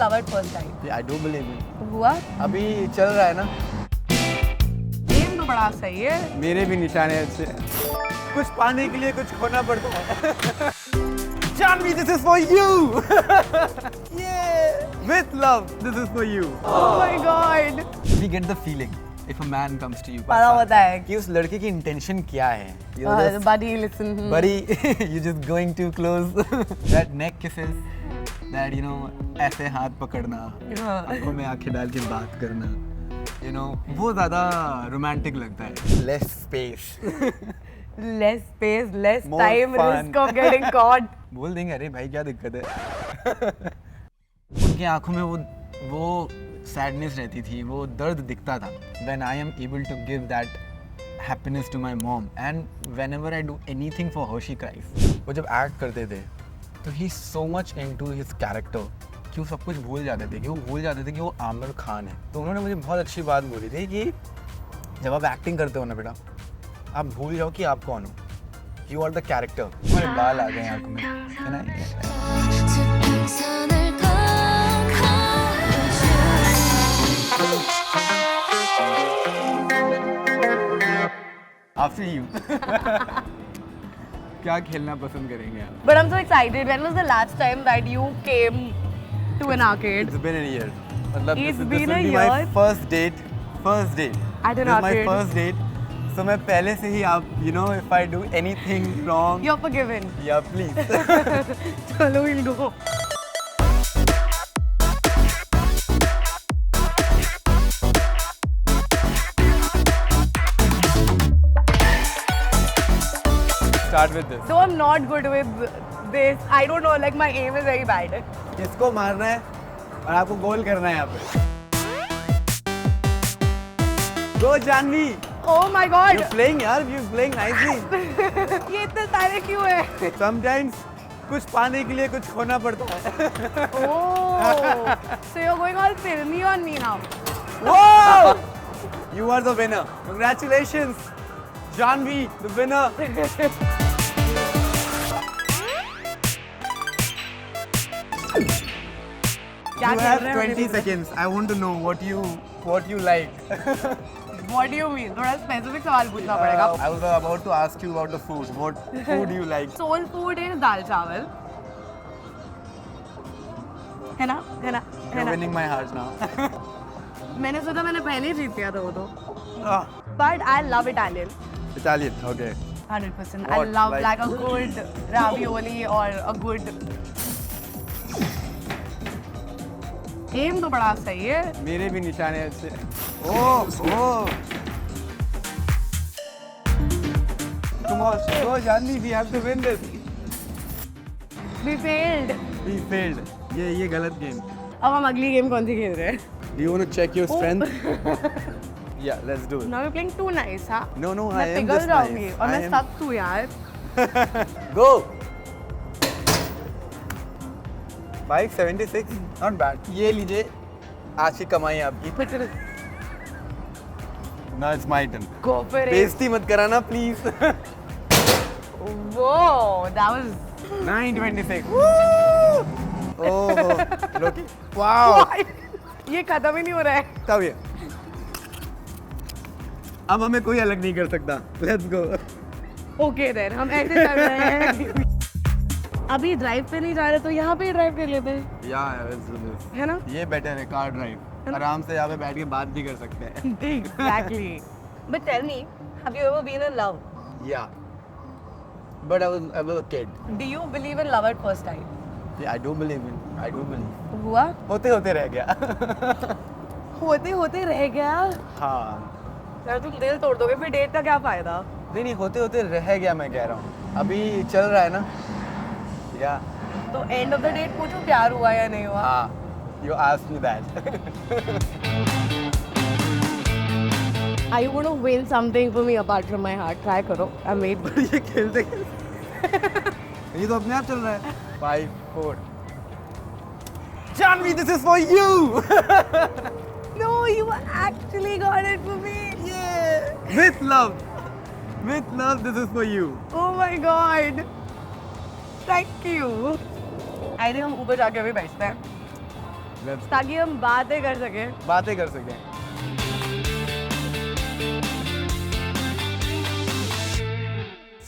love at first sight? Yeah, I do believe it. हुआ? अभी चल रहा है ना, गेम तो बड़ा सही है। मेरे भी निशाने अच्छे हैं। कुछ पाने के लिए कुछ खोना पड़ता है। Janvi, this is for you. Yeah, with love, this is for you. Oh my God. We get the feeling if a man comes to you. पता होता है कि उस लड़के की इंटेंशन क्या है. You're just, buddy, listen. buddy, you're just going too close. That neck kisses, that you know, ऐसे हाथ पकड़ना, आंखों में आंखें डाल के बात करना, you know, वो ज़्यादा romantic लगता है. Less space. Less space, less More time, fun. risk of getting caught. बोल देंगे अरे भाई क्या दिक्कत है. उनकी आंखों में वो सैडनेस रहती थी, वो दर्द दिखता था. When I am able to give that happiness to my mom and whenever I do anything for her she cries. वो जब एक्ट करते थे तो he so much into his character कि वो सब कुछ भूल जाते थे कि वो आमिर खान है. तो उन्होंने मुझे बहुत अच्छी बात बोली थी कि जब आप एक्टिंग करते हो ना बेटा, आप भूल जाओ कि आप कौन हो. You are the character. हमारे बाल आ गए आंखों में. Can I? After you. क्या खेलना पसंद करेंगे आप? But I'm so excited. When was the last time that you came to an arcade? It's been a year. मतलब It's this been will a be my year? first date. First date. At an This is my arcade? first date. So मैं पहले से ही आप, you know, if I do anything wrong. You're forgiven. Yeah, please. Chalo, we'll go. Start with this. So I'm not good with this. I don't know, like my aim is very bad. इसको मारना है और आपको गोल करना है यहाँ पे. Go Janvi. Oh my God. You're playing यार, you're playing nicely. ये इतने सारे क्यों है? Sometimes कुछ पाने के लिए कुछ खोना पड़ता है. Oh, so you're going all filmy on me now. Wow! You are the winner. Congratulations, Janvi, the winner. क्या You खेल have रहे हैं 20 seconds. I want to know what you like. What do you mean? थोड़ा specific सवाल पूछना पड़ेगा. I was about to ask you about the food. What food do you like? Soul food is दाल चावल. है ना? You're winning my heart now. मैंने सोचा मैंने पहले ही जीत लिया था वो तो. Ah, But I love Italian. Italian. Okay. 100%. I What? love Like- like a good ravioli or a good. Aim तो बड़ा सही है. मेरे भी निशाने अच्छे हैं. Oh. Come on, go Janvi. We have to win this. We failed. We failed. ये गलत game. अब हम अगली गेम कौन सी खेल रहे हैं? Do you want to check your strength? Yeah, let's do it. Now we're playing too nice, हाँ? No, I मैं am पिघल this जाऊंगी nice. और I मैं am- सब तू यार. Go. 576. Not bad. ये लीजिए. आज की कमाई आपकी. Now it's my turn. Go for it. बेइज्जती मत कराना please. Whoa, that was. 926. Oh, Loki. Wow. ये खत्म ही नहीं हो रहा है. तब ये. अब हमें कोई अलग नहीं कर सकता. Let's go. Okay then, हम ऐसे चल रहे हैं. अभी ड्राइव पे नहीं जा रहे तो यहाँ पे ही ड्राइव कर लेते हैं. Yeah, let's do this. है ना? ये बेटर है कार ड्राइव. आराम से यहाँ पे बैठ के बात भी कर सकते हैं. Exactly. But tell me, have you ever been in love? Yeah. But I was a kid. Do you believe in love at first sight? Yeah, I do believe in. I do believe. हुआ? होते होते रह गया. होते होते रह गया. हाँ. यार तुम दिल तोड़ दोगे फिर डेट का क्या फायदा? नहीं होते होते रह गया मैं कह रहा हूँ. अभी चल रहा है ना. या. तो एंड ऑफ द डेट पूछो प्यार हुआ या नहीं हुआ? हाँ. You asked me that. Are you going to win something for me apart from my heart? Try करो. I made. ये खेलते ये तो अपने आप चल रहा है. 5, 4. Janvi, this is for you. No, you actually got it for me. Yeah. With love. With love, this is for you. Oh my God. Thank you. I think हम ऊपर जाके अभी बैठते हैं. ताकि हम बातें कर सकें। बातें कर सकें।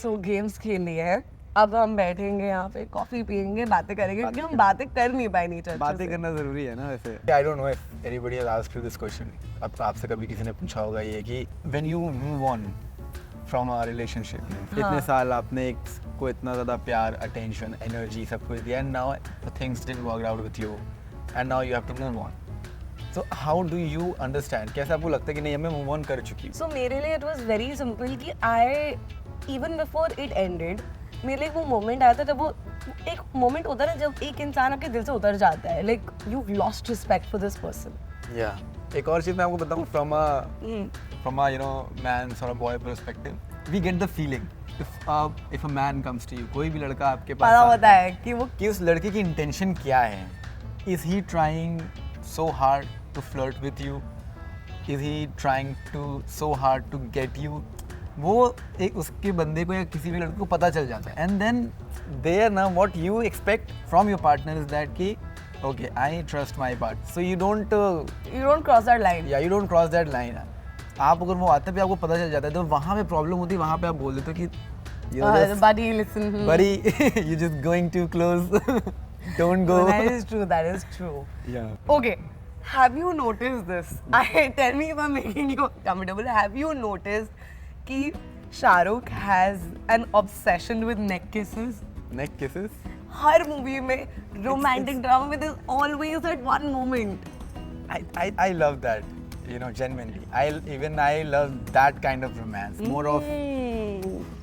सो गेम्स खेल लिए हैं, अब हम बैठेंगे यहाँ पे, कॉफी पियेंगे, बातें करेंगे, क्योंकि हम बातें कर नहीं पाए नीचे। बातें करना जरूरी है ना वैसे। I don't know if anybody has asked you this question. अब तो आपसे कभी किसी ने पूछा होगा ये कि when you move on from a relationship, इतने साल आपने एक को इतना ज़्यादा प्यार, अटेंशन, एनर्जी सब कुछ दिया, and now the things didn't work out with you and now you have to move on. So how do you understand, कैसे आपको लगता है कि नहीं मैं मूव ऑन कर चुकी हूँ? सो मेरे लिए इट वाज वेरी सिंपल कि I even before it ended, मेरे लिए वो मोमेंट आया था जब वो एक मोमेंट होता है ना जब एक इंसान आपके दिल से उतर जाता है, like you lost respect for this person. या एक और चीज़ मैं आपको बताऊँ, from a you know man's or a boy perspective, we get the feeling if a man comes to you, कोई भी लड़का आपके पास पता होता है कि वो कि उस लड़के की इंटेंशन क्या है। Is he trying so hard to flirt with you? Is he trying to so hard to get you? वो एक उसके बंदे को या किसी भी लड़के को पता चल जाता है। And then there now what you expect from your partner is that कि okay, I trust my partner, so you don't cross that line. या you don't cross that line. आप अगर वो आते पे आपको पता चल जाता है तो वहाँ पे प्रॉब्लम होती है, वहाँ पे आप बोल देते हो कि Buddy, listen. buddy, you just going too close, don't go. That is true. That is true. Yeah. Okay. Have you noticed this? Tell me if I'm making you uncomfortable. Have you noticed कि Shahrukh has an obsession with neck kisses? Neck kisses? Her movie में romantic drama में there's always that one moment. I love that, you know, genuinely. I love that kind of romance. More of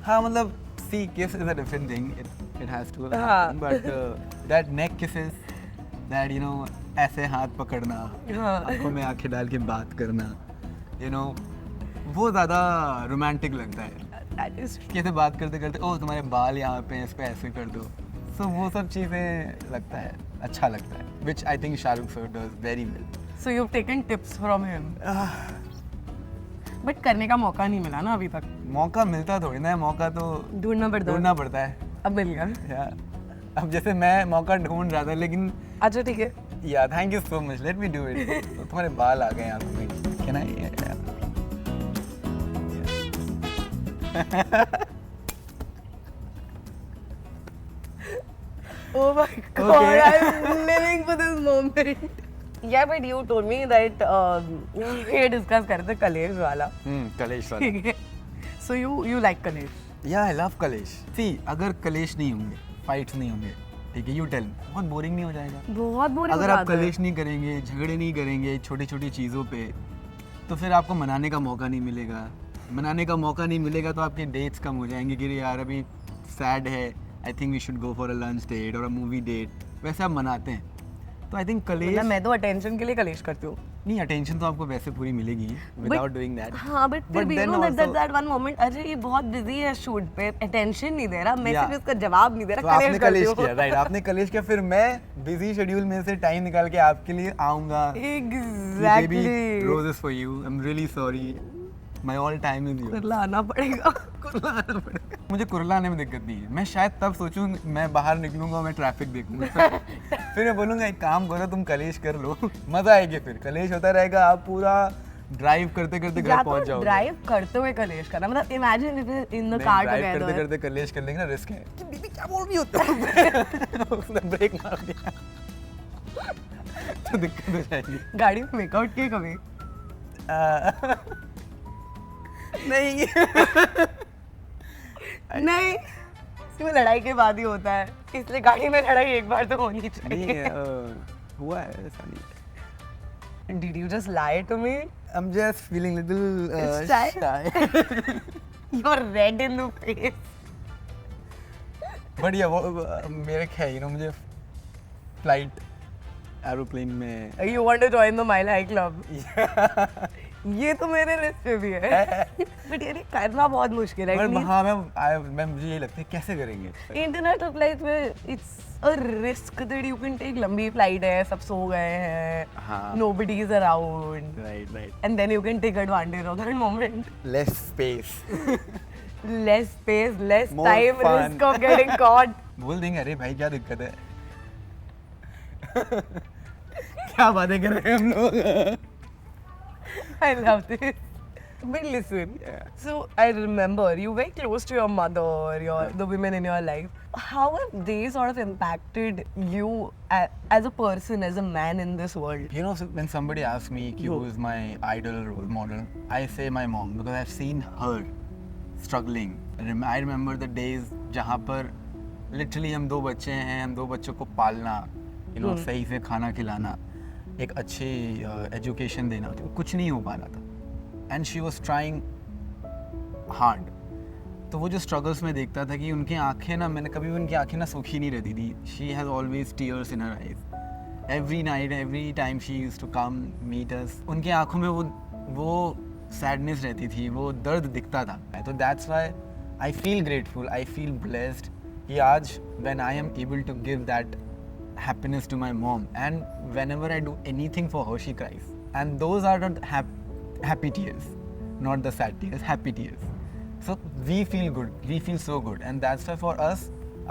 हाँ मतलब see, kiss is a different thing. It has to happen, but that neck kisses, that you know ऐसे हाथ पकड़ना, आंखों में आंखें डाल के बात करना, you know, वो ज़्यादा रोमांटिक लगता है। That is true. कैसे बात करते करते ओ तुम्हारे बाल यहाँ पे हैं, इस पे ऐसे कर दो, so वो सब चीज़ें लगता है, अच्छा लगता है, which I think Shahrukh sir does very well. So you've taken tips from him. But करने का मौका नहीं मिला ना अभी तक। मौका मिलता थोड़ी ना है, मौका तो ढूंढना पड़ता है। अब मिल गया। यार अब जैसे मैं मौका ढूंढ रहा था, लेकिन अच्छा ठीक है। या thank you so much, let me do it. तुम्हारे बाल आ गए यहाँ पे, can I? Oh my God, Okay. I'm living for this moment. Yeah, but you told me that ये discuss कर रहे थे कलेश वाला। कलेश वाला। ठीक है। So you like कलेश? या आई लव कलेश। See, अगर कलेश नहीं होंगे, फाइट्स नहीं होंगे, ठीक है, यू टेल, बहुत बोरिंग नहीं हो जाएगा? बहुत बोरिंग। अगर आप कलेश नहीं करेंगे, झगड़े नहीं करेंगे छोटी छोटी चीज़ों पे, तो फिर आपको मनाने का मौका नहीं मिलेगा। मनाने का मौका नहीं मिलेगा तो आपके डेट्स कम हो जाएंगे कि यार अभी सैड है, I think we should go for a lunch date or a movie date, वैसे आप मनाते हैं। तो आई थिंक कलेश, मैं तो अटेंशन के लिए कलेश करती हूँ। नहीं, अटेंशन तो आपको वैसे पूरी मिलेगी विदाउट डूइंग दैट। हाँ, बट फिर भी नो दैट वन मोमेंट, अरे ये बहुत बिजी है शूट पे, अटेंशन नहीं दे रहा, मैसेज इसका जवाब नहीं दे रहा, तो आपने कलेश किया, राइट, आपने कलेश किया, फिर मैं बिजी शेड्यूल में से टाइम निकाल के आपके लिए आऊंगा। Exactly. Roses for you, I am really sorry, my all time is you. कुर्लाना पड़ेगा। कुर्लाना पड़ेगा। मुझे कुर्लाने में दिक्कत नहीं है, मैं शायद तब सोचूं मैं बाहर निकलूंगा, मैं ट्रैफिक देखूंगा, फिर मैं बोलूंगा एक काम करो तुम कलेश कर लो, मजा आएगी, फिर कलेश होता रहेगा, आप पूरा ड्राइव करते करते घर पहुंच जाओगे। ड्राइव करते हुए कलेश करना, मतलब imagine if in the car together, करते करते कलेश कर लेंगे ना, रिस्क है कि दीदी क्या बोल रही हो, उसने ब्रेक मार दिया तो दिक्कत हो जाएगी। गाड़ी में मेकआउट किए कभी? नहीं नहीं, सिर्फ लड़ाई के बाद ही होता है, इसलिए गाड़ी में लड़ाई एक बार तो होनी चाहिए। हुआ है ऐसा नहीं। Did you just lie to me? I'm just feeling little Shy? You're red in the face. But yeah, वो मेरे ख्याल you know मुझे फ्लाइट एरोप्लेन में You want to join the Mile High Club? ये तो मेरे लिस्ट पे भी है, बट ये करना बहुत मुश्किल है। हाँ, मैं मुझे ये लगता है कैसे करेंगे इंटरनेशनल फ्लाइट में, it's a risk that you can take. लंबी फ्लाइट है, सब सो गए हैं, nobody is around, right, and then you can take advantage of that moment. Less space, less More time, fun. Risk of getting caught. बोल देंगे अरे भाई क्या दिक्कत है क्या बातें कर रहे हैं हम लोग. I love this. But listen, so I remember you were close to your mother, the women in your life. How have they sort of impacted you as a person, as a man in this world? You know, so when somebody asks me who is my idol role model, I say my mom because I've seen her struggling. I remember the days जहाँ पर literally हम 2 बच्चे हैं, हम 2 बच्चों को पालना, you know, सही से खाना खिलाना, एक अच्छी एजुकेशन देना, तो कुछ नहीं हो पा रहा था. And she was trying hard. तो वो जो स्ट्रगल्स में देखता था कि उनकी आंखें ना, मैंने कभी भी उनकी आंखें ना सूखी नहीं रहती थी. She has always tears in her eyes every night, every time she used to come meet us. उनकी आंखों में वो सैडनेस रहती थी, वो दर्द दिखता था. तो that's why I feel grateful, I feel blessed कि आज when I am able to give that happiness to my mom, and whenever I do anything for her she cries, and those are the happy tears, not the sad tears, happy tears. So we feel good, we feel so good, and that's why for us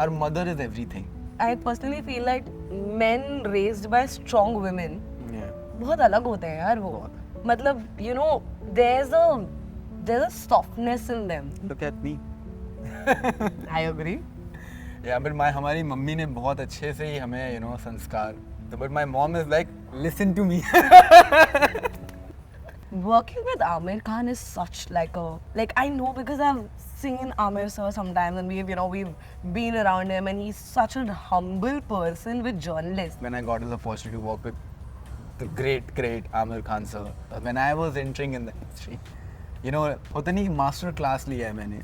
our mother is everything. I personally feel like men raised by strong women बहुत अलग होते हैं यार. वो मतलब you know there's a softness in them. Look at me. I agree. Yeah, but हमारी mummy ने बहुत अच्छे से ही हमें you know संस्कार. But my mom is like, listen to me. Working with Amir Khan is such like I know because I've seen Amir sir sometimes, and we've been around him, and he's such a humble person with journalists. When I got the opportunity to work with the great Amir Khan sir, when I was entering in the industry, you know, होता नहीं master class लिया है मैंने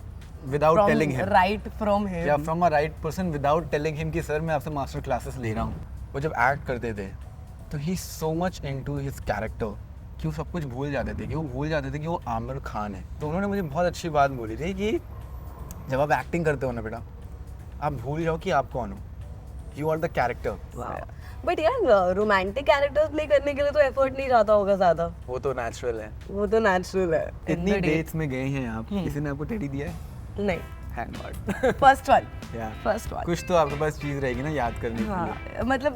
without telling him. Right from him. Yeah, from a right person without telling him कि sir मैं आपसे master classes ले रहा हूँ. वो जब act करते थे तो he so much into his character कि वो सब कुछ भूल जाते थे, कि वो आमिर खान है. तो उन्होंने मुझे बहुत अच्छी बात बोली थी कि जब आप एक्टिंग करते हो ना बेटा, आप भूल जाओ कि आप कौन हो. You are the character. But यार रोमांटिक कैरेक्टर्स प्ले करने के लिए तो एफर्ट नहीं जाता होगा ज्यादा. वो तो नेचुरल है. कितनी डेट्स में गए हैं आप? किसी ने आपको टेडी दिया है? नहीं. Hand mark. First one. First one. कुछ तो आपके पास चीज रहेगी ना याद करने के लिए. मतलब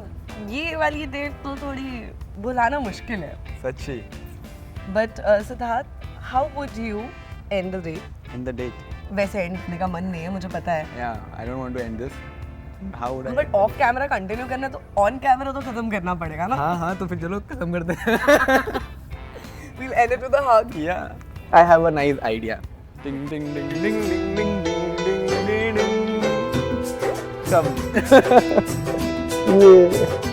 ये वाली डेट तो थोड़ी भुलाना मुश्किल है. सच्ची. But Siddharth, how would you end the day? In the date. वैसे एंड करने का मन नहीं है, मुझे पता है. या I don't want to end this. How would I? But off camera continue करना है तो ऑन कैमरा तो खत्म करना पड़ेगा ना. हाँ तो फिर चलो खत्म करते हैं. We'll end it with a hug. Yeah. I have a nice idea. Ding ding ding ding ding ding ding ding ding ding. Come. Yeah.